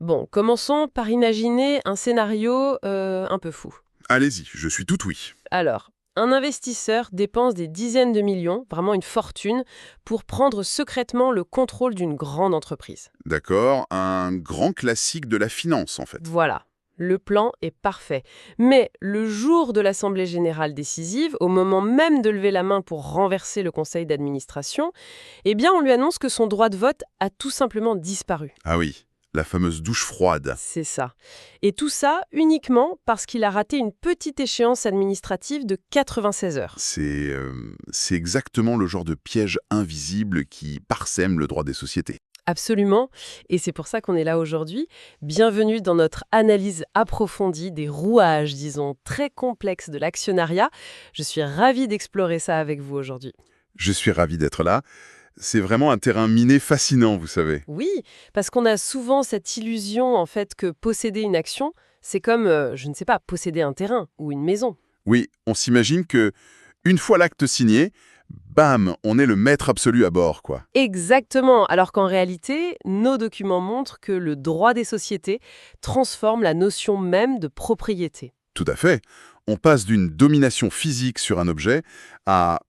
Bon, commençons par imaginer un scénario un peu fou. Allez-y, je suis tout oui. Alors, un investisseur dépense des dizaines de millions, vraiment une fortune, pour prendre secrètement le contrôle d'une grande entreprise. D'accord, un grand classique de la finance en fait. Voilà, le plan est parfait. Mais le jour de l'Assemblée générale décisive, au moment même de lever la main pour renverser le conseil d'administration, eh bien on lui annonce que son droit de vote a tout simplement disparu. Ah oui, la fameuse douche froide. C'est ça. Et tout ça uniquement parce qu'il a raté une petite échéance administrative de 96 heures. C'est exactement le genre de piège invisible qui parsème le droit des sociétés. Absolument. Et c'est pour ça qu'on est là aujourd'hui. Bienvenue dans notre analyse approfondie des rouages, disons, très complexes de l'actionnariat. Je suis ravie d'explorer ça avec vous aujourd'hui. Je suis ravi d'être là. C'est vraiment un terrain miné fascinant, vous savez. Oui, parce qu'on a souvent cette illusion, en fait, que posséder une action, c'est comme, je ne sais pas, posséder un terrain ou une maison. Oui, on s'imagine que une fois l'acte signé, bam, on est le maître absolu à bord, quoi. Exactement, alors qu'en réalité, nos documents montrent que le droit des sociétés transforme la notion même de propriété. Tout à fait. On passe d'une domination physique sur un objet à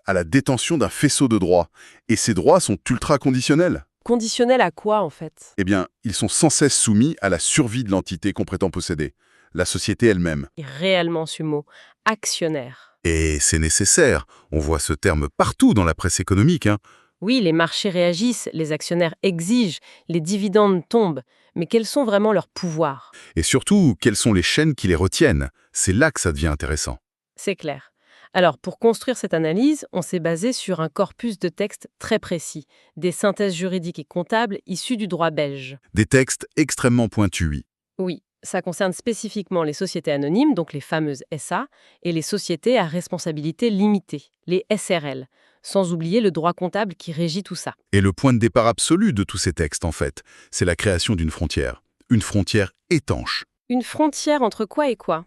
la détention d'un faisceau de droits. Et ces droits sont ultra conditionnels. Conditionnel à quoi, en fait? Eh bien, ils sont sans cesse soumis à la survie de l'entité qu'on prétend posséder, la société elle-même. Et réellement ce mot, actionnaire. Et c'est nécessaire. On voit ce terme partout dans la presse économique, hein. Oui, les marchés réagissent, les actionnaires exigent, les dividendes tombent, mais quels sont vraiment leurs pouvoirs? Et surtout, quelles sont les chaînes qui les retiennent? C'est là que ça devient intéressant. C'est clair. Alors, pour construire cette analyse, on s'est basé sur un corpus de textes très précis, des synthèses juridiques et comptables issues du droit belge. Des textes extrêmement pointus, oui. Oui, ça concerne spécifiquement les sociétés anonymes, donc les fameuses SA, et les sociétés à responsabilité limitée, les SRL, sans oublier le droit comptable qui régit tout ça. Et le point de départ absolu de tous ces textes, en fait, c'est la création d'une frontière. Une frontière étanche. Une frontière entre quoi et quoi?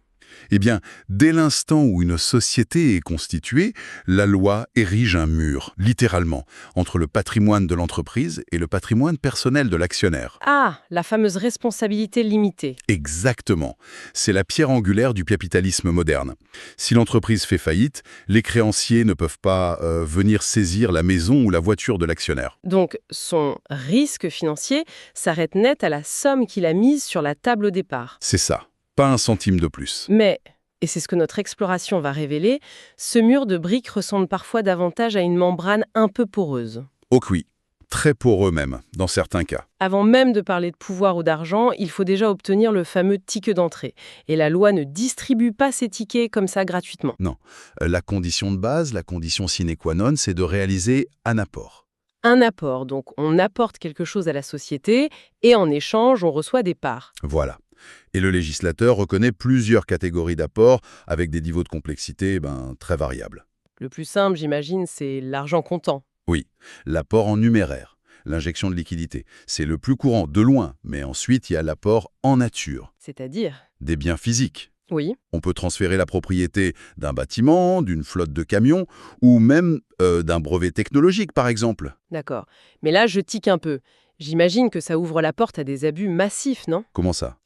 Eh bien, dès l'instant où une société est constituée, la loi érige un mur, littéralement, entre le patrimoine de l'entreprise et le patrimoine personnel de l'actionnaire. Ah, la fameuse responsabilité limitée. Exactement. C'est la pierre angulaire du capitalisme moderne. Si l'entreprise fait faillite, les créanciers ne peuvent pas venir saisir la maison ou la voiture de l'actionnaire. Donc, son risque financier s'arrête net à la somme qu'il a mise sur la table au départ. C'est ça. Pas un centime de plus. Mais, et c'est ce que notre exploration va révéler, ce mur de briques ressemble parfois davantage à une membrane un peu poreuse. Oh oui, très poreux même, dans certains cas. Avant même de parler de pouvoir ou d'argent, il faut déjà obtenir le fameux ticket d'entrée. Et la loi ne distribue pas ces tickets comme ça gratuitement. Non. La condition de base, la condition sine qua non, c'est de réaliser un apport. Un apport, donc on apporte quelque chose à la société et en échange, on reçoit des parts. Voilà. Et le législateur reconnaît plusieurs catégories d'apports avec des niveaux de complexité très variables. Le plus simple, j'imagine, c'est l'argent comptant. Oui, l'apport en numéraire, l'injection de liquidité, c'est le plus courant de loin, mais ensuite il y a l'apport en nature, C'est-à-dire? des biens physiques. Oui. On peut transférer la propriété d'un bâtiment, d'une flotte de camions, ou même d'un brevet technologique par exemple. D'accord. Mais là, je tique un peu. J'imagine que ça ouvre la porte à des abus massifs, non? Comment ça?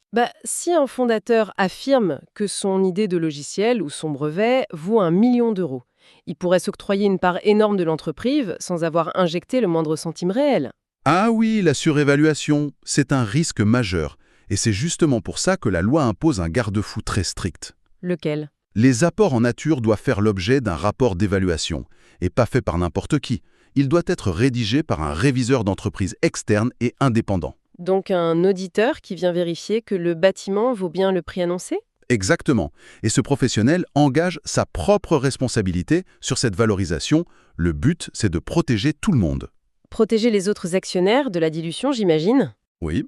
Si un fondateur affirme que son idée de logiciel ou son brevet vaut 1 million d'euros, il pourrait s'octroyer une part énorme de l'entreprise sans avoir injecté le moindre centime réel. Ah oui, la surévaluation, c'est un risque majeur. Et c'est justement pour ça que la loi impose un garde-fou très strict. Lequel? Les apports en nature doivent faire l'objet d'un rapport d'évaluation, et pas fait par n'importe qui. Il doit être rédigé par un réviseur d'entreprise externe et indépendant. Donc un auditeur qui vient vérifier que le bâtiment vaut bien le prix annoncé? Exactement. Et ce professionnel engage sa propre responsabilité sur cette valorisation. Le but, c'est de protéger tout le monde. Protéger les autres actionnaires de la dilution, j'imagine? Oui.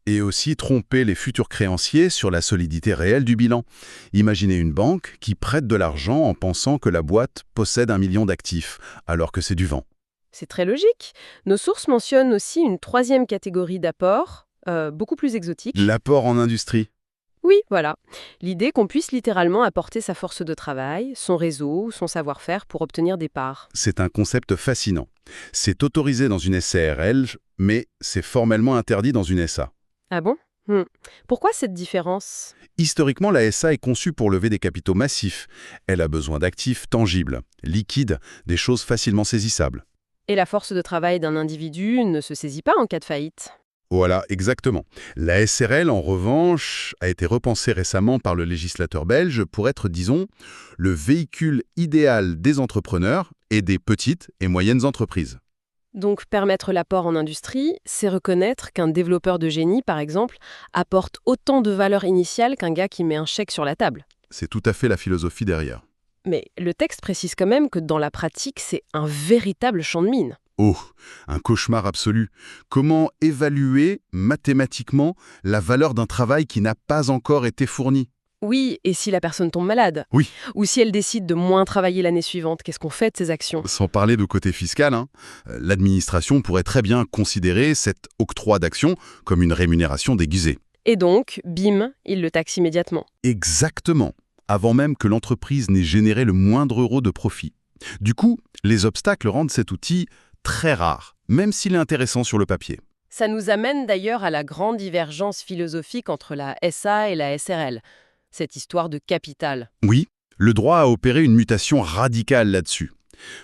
Et aussi tromper les futurs créanciers sur la solidité réelle du bilan. Imaginez une banque qui prête de l'argent en pensant que la boîte possède 1 million d'actifs, alors que c'est du vent. C'est très logique. Nos sources mentionnent aussi une troisième catégorie d'apports, beaucoup plus exotique. L'apport en industrie. Oui, voilà. L'idée qu'on puisse littéralement apporter sa force de travail, son réseau, son savoir-faire pour obtenir des parts. C'est un concept fascinant. C'est autorisé dans une SARL, mais c'est formellement interdit dans une SA. Ah bon? Hmm. Pourquoi cette différence? Historiquement, la SA est conçue pour lever des capitaux massifs. Elle a besoin d'actifs tangibles, liquides, des choses facilement saisissables. Et la force de travail d'un individu ne se saisit pas en cas de faillite. Voilà, exactement. La SRL, en revanche, a été repensée récemment par le législateur belge pour être, disons, le véhicule idéal des entrepreneurs et des petites et moyennes entreprises. Donc permettre l'apport en industrie, c'est reconnaître qu'un développeur de génie, par exemple, apporte autant de valeur initiale qu'un gars qui met un chèque sur la table. C'est tout à fait la philosophie derrière. Mais le texte précise quand même que dans la pratique, c'est un véritable champ de mine. Oh, un cauchemar absolu. Comment évaluer mathématiquement la valeur d'un travail qui n'a pas encore été fourni? Oui, et si la personne tombe malade? Oui, Ou si elle décide de moins travailler l'année suivante, qu'est-ce qu'on fait de ces actions? sans parler de côté fiscal, l'administration pourrait très bien considérer cet octroi d'action comme une rémunération déguisée. Et donc, bim, il le taxe immédiatement. Exactement, avant même que l'entreprise n'ait généré le moindre euro de profit. Du coup, les obstacles rendent cet outil très rare, même s'il est intéressant sur le papier. Ça nous amène d'ailleurs à la grande divergence philosophique entre la SA et la SRL, cette histoire de capital. Oui, le droit a opéré une mutation radicale là-dessus.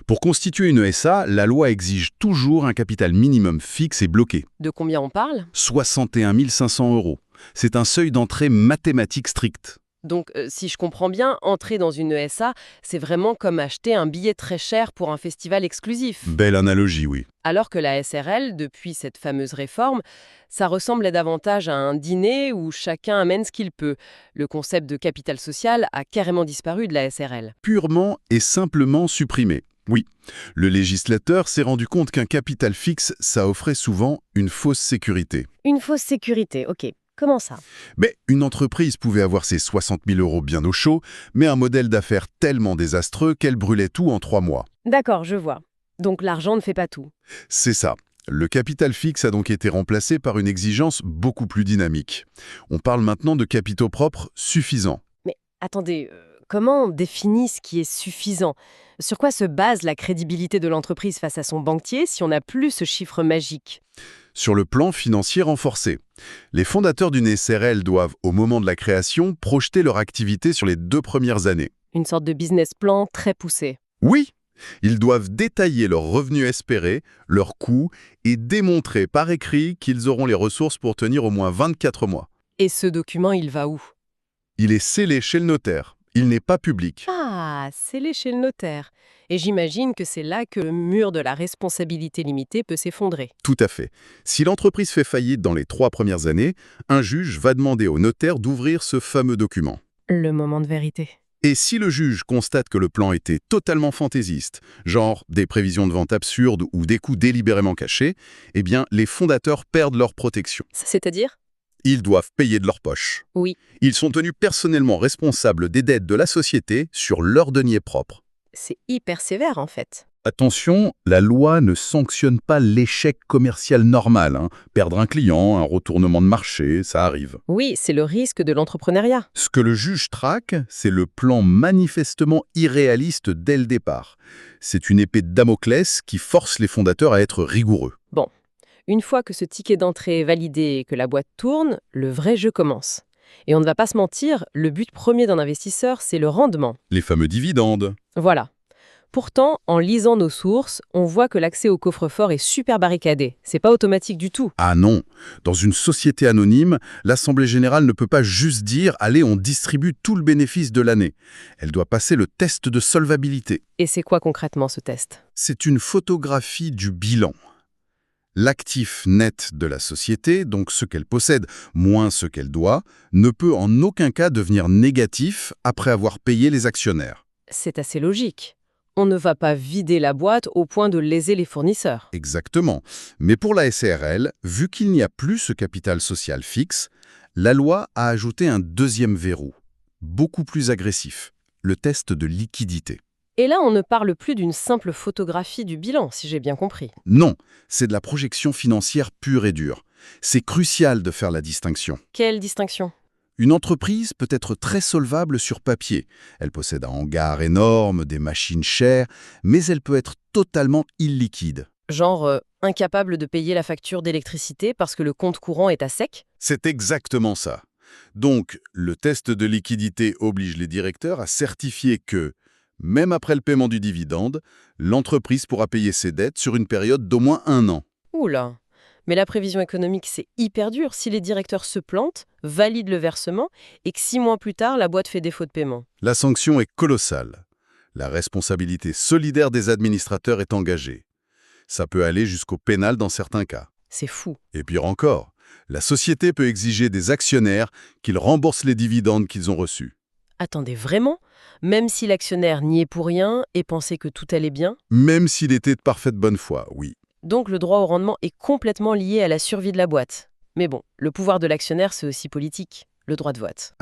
Pour constituer une SA, la loi exige toujours un capital minimum fixe et bloqué, De combien on parle? 61 500 euros. C'est un seuil d'entrée mathématique strict. Donc, si je comprends bien, entrer dans une SA, c'est vraiment comme acheter un billet très cher pour un festival exclusif. Belle analogie, oui. Alors que la SRL, depuis cette fameuse réforme, ça ressemblait davantage à un dîner où chacun amène ce qu'il peut. Le concept de capital social a carrément disparu de la SRL. Purement et simplement supprimé. Oui, le législateur s'est rendu compte qu'un capital fixe, ça offrait souvent une fausse sécurité. Une fausse sécurité, ok. Comment ça? Mais une entreprise pouvait avoir ses 60 000 euros bien au chaud, mais un modèle d'affaires tellement désastreux qu'elle brûlait tout en 3 mois. D'accord, je vois. Donc l'argent ne fait pas tout. C'est ça. Le capital fixe a donc été remplacé par une exigence beaucoup plus dynamique. On parle maintenant de capitaux propres suffisants. Mais attendez, comment on définit ce qui est suffisant? Sur quoi se base la crédibilité de l'entreprise face à son banquier si on n'a plus ce chiffre magique? Sur le plan financier renforcé, les fondateurs d'une SRL doivent, au moment de la création, projeter leur activité sur les 2 premières années. Une sorte de business plan très poussé. Oui, ils doivent détailler leurs revenus espérés, leurs coûts, et démontrer par écrit qu'ils auront les ressources pour tenir au moins 24 mois. Et ce document, il va où? Il est scellé chez le notaire. Il n'est pas public. Ah, scellé chez le notaire. Et j'imagine que c'est là que le mur de la responsabilité limitée peut s'effondrer. Tout à fait. Si l'entreprise fait faillite dans les 3 premières années, un juge va demander au notaire d'ouvrir ce fameux document. Le moment de vérité. Et si le juge constate que le plan était totalement fantaisiste, genre des prévisions de vente absurdes ou des coûts délibérément cachés, eh bien, les fondateurs perdent leur protection. C'est-à-dire? Ils doivent payer de leur poche. Oui. Ils sont tenus personnellement responsables des dettes de la société sur leur denier propre. C'est hyper sévère en fait. Attention, la loi ne sanctionne pas l'échec commercial normal. Perdre un client, un retournement de marché, ça arrive. Oui, c'est le risque de l'entrepreneuriat. Ce que le juge traque, c'est le plan manifestement irréaliste dès le départ. C'est une épée de Damoclès qui force les fondateurs à être rigoureux. Bon, une fois que ce ticket d'entrée est validé et que la boîte tourne, le vrai jeu commence. Et on ne va pas se mentir, le but premier d'un investisseur, c'est le rendement. Les fameux dividendes. Voilà. Pourtant, en lisant nos sources, on voit que l'accès au coffre-fort est super barricadé. C'est pas automatique du tout. Ah non, dans une société anonyme, l'Assemblée générale ne peut pas juste dire « Allez, on distribue tout le bénéfice de l'année ». Elle doit passer le test de solvabilité. Et c'est quoi concrètement ce test? C'est une photographie du bilan. L'actif net de la société, donc ce qu'elle possède moins ce qu'elle doit, ne peut en aucun cas devenir négatif après avoir payé les actionnaires. C'est assez logique. On ne va pas vider la boîte au point de léser les fournisseurs. Exactement. Mais pour la SARL, vu qu'il n'y a plus ce capital social fixe, la loi a ajouté un deuxième verrou, beaucoup plus agressif, le test de liquidité. Et là, on ne parle plus d'une simple photographie du bilan, si j'ai bien compris. Non, c'est de la projection financière pure et dure. C'est crucial de faire la distinction. Quelle distinction? Une entreprise peut être très solvable sur papier. Elle possède un hangar énorme, des machines chères, mais elle peut être totalement illiquide. Genre incapable de payer la facture d'électricité parce que le compte courant est à sec? C'est exactement ça. Donc, le test de liquidité oblige les directeurs à certifier que, même après le paiement du dividende, l'entreprise pourra payer ses dettes sur une période d'au moins 1 an. Oula. Mais la prévision économique, c'est hyper dur si les directeurs se plantent, valident le versement et que 6 mois plus tard, la boîte fait défaut de paiement. La sanction est colossale. La responsabilité solidaire des administrateurs est engagée. Ça peut aller jusqu'au pénal dans certains cas. C'est fou. Et pire encore, la société peut exiger des actionnaires qu'ils remboursent les dividendes qu'ils ont reçus. Attendez, vraiment? Même si l'actionnaire n'y est pour rien et pensait que tout allait bien? Même s'il était de parfaite bonne foi, oui. Donc le droit au rendement est complètement lié à la survie de la boîte. Mais bon, le pouvoir de l'actionnaire, c'est aussi politique. Le droit de vote.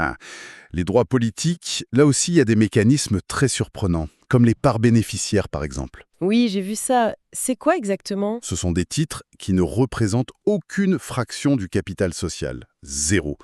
Les droits politiques, là aussi, il y a des mécanismes très surprenants, comme les parts bénéficiaires par exemple. Oui, j'ai vu ça. C'est quoi exactement? Ce sont des titres qui ne représentent aucune fraction du capital social. Zéro.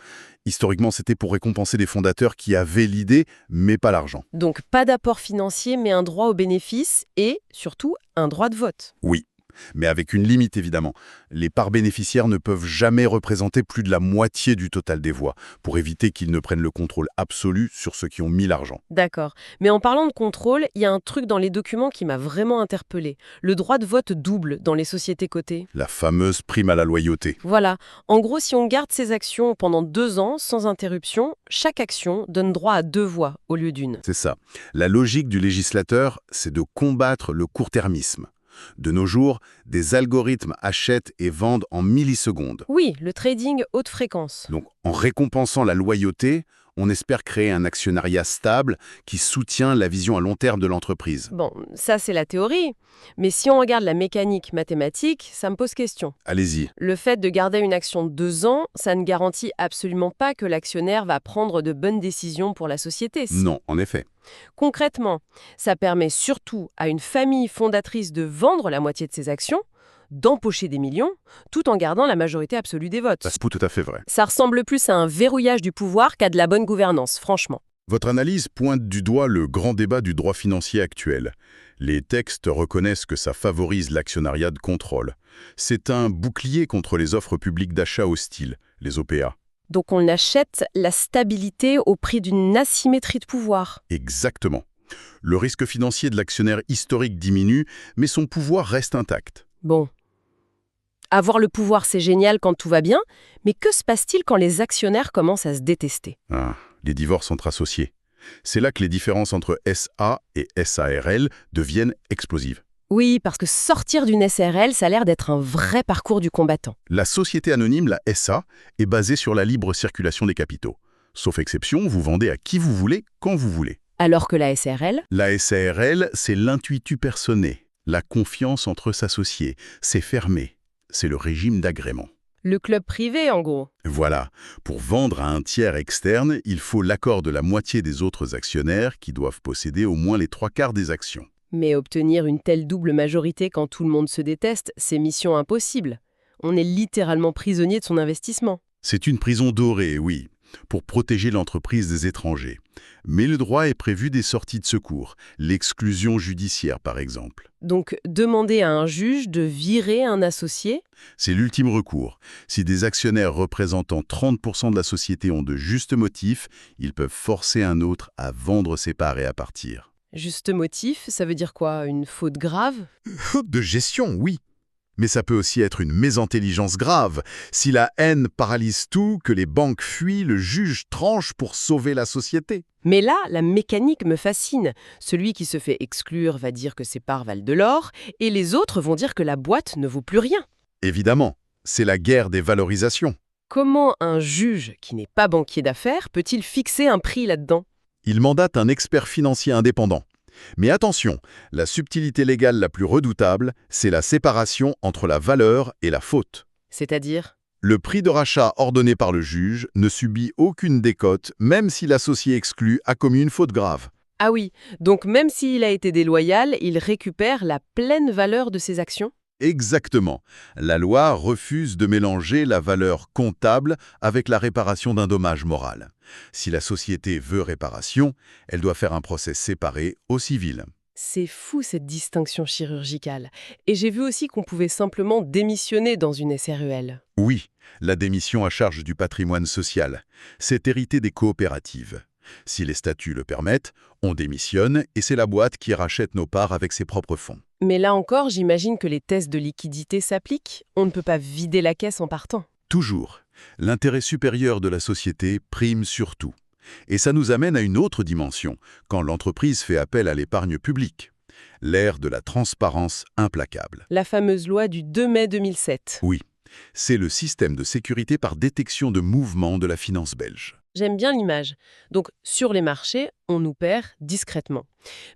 Historiquement, c'était pour récompenser les fondateurs qui avaient l'idée, mais pas l'argent. Donc pas d'apport financier, mais un droit au bénéfice et, surtout, un droit de vote. Oui, mais avec une limite évidemment. Les parts bénéficiaires ne peuvent jamais représenter plus de la moitié du total des voix, pour éviter qu'ils ne prennent le contrôle absolu sur ceux qui ont mis l'argent. D'accord. Mais en parlant de contrôle, il y a un truc dans les documents qui m'a vraiment interpellée. Le droit de vote double dans les sociétés cotées. La fameuse prime à la loyauté. Voilà. En gros, si on garde ses actions pendant 2 ans, sans interruption, chaque action donne droit à 2 voix au lieu d'une. C'est ça. La logique du législateur, c'est de combattre le court-termisme. De nos jours, des algorithmes achètent et vendent en millisecondes. Oui, le trading haute fréquence. Donc, en récompensant la loyauté, on espère créer un actionnariat stable qui soutient la vision à long terme de l'entreprise. Bon, ça c'est la théorie. Mais si on regarde la mécanique mathématique, ça me pose question. Allez-y. Le fait de garder une action de 2 ans, ça ne garantit absolument pas que l'actionnaire va prendre de bonnes décisions pour la société. Non, en effet. Concrètement, ça permet surtout à une famille fondatrice de vendre la moitié de ses actions, d'empocher des millions, tout en gardant la majorité absolue des votes. C'est tout à fait vrai. Ça ressemble plus à un verrouillage du pouvoir qu'à de la bonne gouvernance, franchement. Votre analyse pointe du doigt le grand débat du droit financier actuel. Les textes reconnaissent que ça favorise l'actionnariat de contrôle. C'est un bouclier contre les offres publiques d'achat hostiles, les OPA. Donc on achète la stabilité au prix d'une asymétrie de pouvoir. Exactement. Le risque financier de l'actionnaire historique diminue, mais son pouvoir reste intact. Bon. Avoir le pouvoir, c'est génial quand tout va bien, mais que se passe-t-il quand les actionnaires commencent à se détester? Les divorces entre associés. C'est là que les différences entre SA et SARL deviennent explosives. Oui, parce que sortir d'une SRL, ça a l'air d'être un vrai parcours du combattant. La société anonyme, la SA, est basée sur la libre circulation des capitaux. Sauf exception, vous vendez à qui vous voulez, quand vous voulez. Alors que la SRL? La SARL, c'est l'intuitu personné, la confiance entre s'associer. C'est fermé. C'est le régime d'agrément. Le club privé, en gros. Voilà. Pour vendre à un tiers externe, il faut l'accord de la moitié des autres actionnaires qui doivent posséder au moins les 3/4 des actions. Mais obtenir une telle double majorité quand tout le monde se déteste, c'est mission impossible. On est littéralement prisonnier de son investissement. C'est une prison dorée, oui, pour protéger l'entreprise des étrangers. Mais le droit est prévu des sorties de secours, l'exclusion judiciaire par exemple. Donc, demander à un juge de virer un associé? C'est l'ultime recours. Si des actionnaires représentant 30% de la société ont de justes motifs, ils peuvent forcer un autre à vendre ses parts et à partir. Juste motif, ça veut dire quoi? Une faute grave? De gestion, oui. Mais ça peut aussi être une mésintelligence grave. Si la haine paralyse tout, que les banques fuient, le juge tranche pour sauver la société. Mais là, la mécanique me fascine. Celui qui se fait exclure va dire que ses parts valent de l'or, et les autres vont dire que la boîte ne vaut plus rien. Évidemment, c'est la guerre des valorisations. Comment un juge, qui n'est pas banquier d'affaires, peut-il fixer un prix là-dedans? Il mandate un expert financier indépendant. Mais attention, la subtilité légale la plus redoutable, c'est la séparation entre la valeur et la faute. C'est-à-dire? Le prix de rachat ordonné par le juge ne subit aucune décote, même si l'associé exclu a commis une faute grave. Ah oui, donc même s'il a été déloyal, il récupère la pleine valeur de ses actions? Exactement. La loi refuse de mélanger la valeur comptable avec la réparation d'un dommage moral. Si la société veut réparation, elle doit faire un procès séparé au civil. C'est fou cette distinction chirurgicale. Et j'ai vu aussi qu'on pouvait simplement démissionner dans une SREL. Oui, la démission à charge du patrimoine social. C'est hérité des coopératives. Si les statuts le permettent, on démissionne et c'est la boîte qui rachète nos parts avec ses propres fonds. Mais là encore, j'imagine que les tests de liquidité s'appliquent. On ne peut pas vider la caisse en partant. Toujours, l'intérêt supérieur de la société prime sur tout. Et ça nous amène à une autre dimension, quand l'entreprise fait appel à l'épargne publique. L'ère de la transparence implacable. La fameuse loi du 2 mai 2007. Oui, c'est le système de sécurité par détection de mouvements de la finance belge. J'aime bien l'image. Donc, sur les marchés, on nous perd discrètement.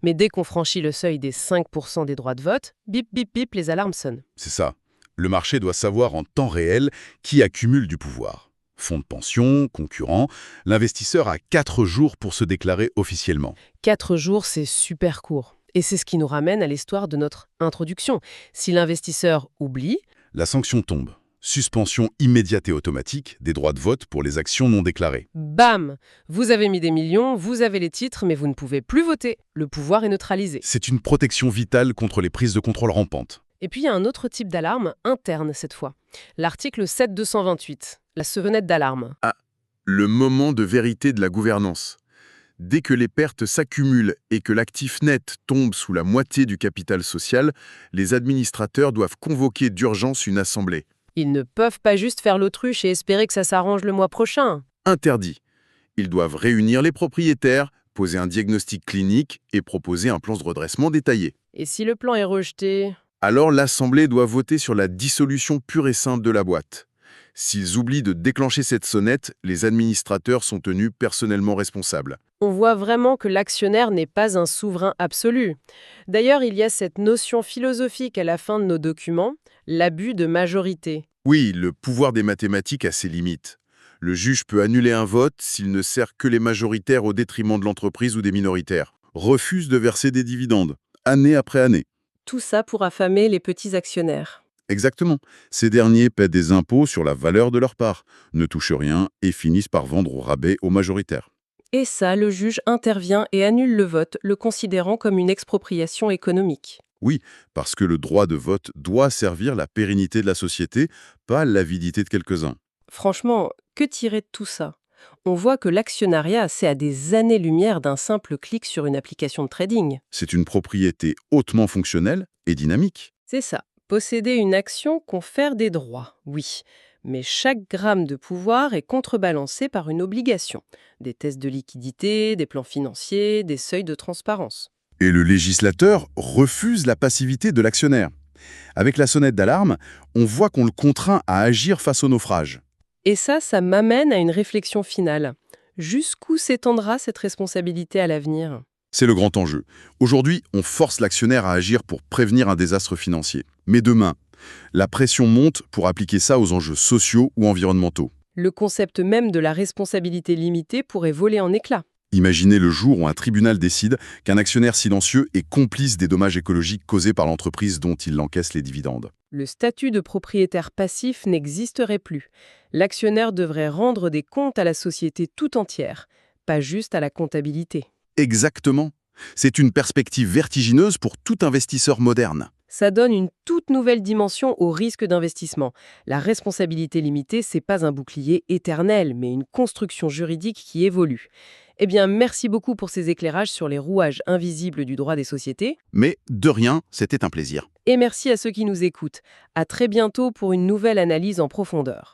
Mais dès qu'on franchit le seuil des 5% des droits de vote, bip bip bip, les alarmes sonnent. C'est ça. Le marché doit savoir en temps réel qui accumule du pouvoir. Fonds de pension, concurrents, l'investisseur a 4 jours pour se déclarer officiellement. 4 jours, c'est super court. Et c'est ce qui nous ramène à l'histoire de notre introduction. Si l'investisseur oublie, La sanction tombe. Suspension immédiate et automatique des droits de vote pour les actions non déclarées. bam! Vous avez mis des millions, vous avez les titres, mais vous ne pouvez plus voter. Le pouvoir est neutralisé. C'est une protection vitale contre les prises de contrôle rampantes. Et puis il y a un autre type d'alarme, interne cette fois. L'article 7228, la sonnette d'alarme. Le moment de vérité de la gouvernance. Dès que les pertes s'accumulent et que l'actif net tombe sous la moitié du capital social, les administrateurs doivent convoquer d'urgence une assemblée. Ils ne peuvent pas juste faire l'autruche et espérer que ça s'arrange le mois prochain. Interdit. Ils doivent réunir les propriétaires, poser un diagnostic clinique et proposer un plan de redressement détaillé. Et si le plan est rejeté? Alors l'assemblée doit voter sur la dissolution pure et simple de la boîte. S'ils oublient de déclencher cette sonnette, les administrateurs sont tenus personnellement responsables. On voit vraiment que l'actionnaire n'est pas un souverain absolu. D'ailleurs, il y a cette notion philosophique à la fin de nos documents, l'abus de majorité. Oui, le pouvoir des mathématiques a ses limites. Le juge peut annuler un vote s'il ne sert que les majoritaires au détriment de l'entreprise ou des minoritaires. Refuse de verser des dividendes, année après année. Tout ça pour affamer les petits actionnaires. Exactement. Ces derniers paient des impôts sur la valeur de leur part, ne touchent rien et finissent par vendre au rabais aux majoritaires. Et ça, le juge intervient et annule le vote, le considérant comme une expropriation économique. Oui, parce que le droit de vote doit servir la pérennité de la société, pas l'avidité de quelques-uns. Franchement, que tirer de tout ça? On voit que l'actionnariat, c'est à des années-lumière d'un simple clic sur une application de trading. C'est une propriété hautement fonctionnelle et dynamique. C'est ça. Posséder une action confère des droits, oui. Mais chaque gramme de pouvoir est contrebalancé par une obligation. Des tests de liquidité, des plans financiers, des seuils de transparence. Et le législateur refuse la passivité de l'actionnaire. Avec la sonnette d'alarme, on voit qu'on le contraint à agir face au naufrage. Et ça m'amène à une réflexion finale. Jusqu'où s'étendra cette responsabilité à l'avenir? C'est le grand enjeu. Aujourd'hui, on force l'actionnaire à agir pour prévenir un désastre financier. Mais demain, la pression monte pour appliquer ça aux enjeux sociaux ou environnementaux. Le concept même de la responsabilité limitée pourrait voler en éclats. Imaginez le jour où un tribunal décide qu'un actionnaire silencieux est complice des dommages écologiques causés par l'entreprise dont il encaisse les dividendes. Le statut de propriétaire passif n'existerait plus. L'actionnaire devrait rendre des comptes à la société tout entière, pas juste à la comptabilité. Exactement. C'est une perspective vertigineuse pour tout investisseur moderne. Ça donne une toute nouvelle dimension au risque d'investissement. La responsabilité limitée, c'est pas un bouclier éternel, mais une construction juridique qui évolue. Eh bien, merci beaucoup pour ces éclairages sur les rouages invisibles du droit des sociétés. Mais de rien, c'était un plaisir. Et merci à ceux qui nous écoutent. À très bientôt pour une nouvelle analyse en profondeur.